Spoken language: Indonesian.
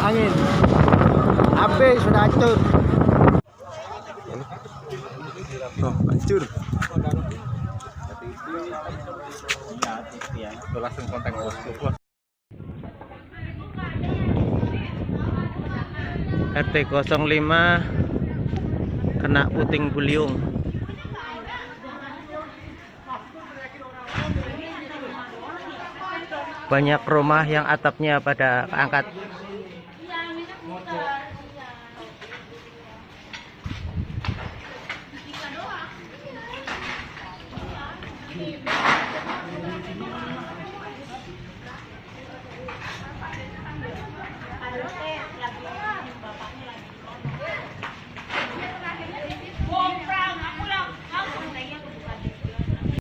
Angin habis, sudah hancur. Oh, hancur. Langsung kontak bosku. RT 05 kena puting beliung. Banyak rumah yang atapnya pada keangkat.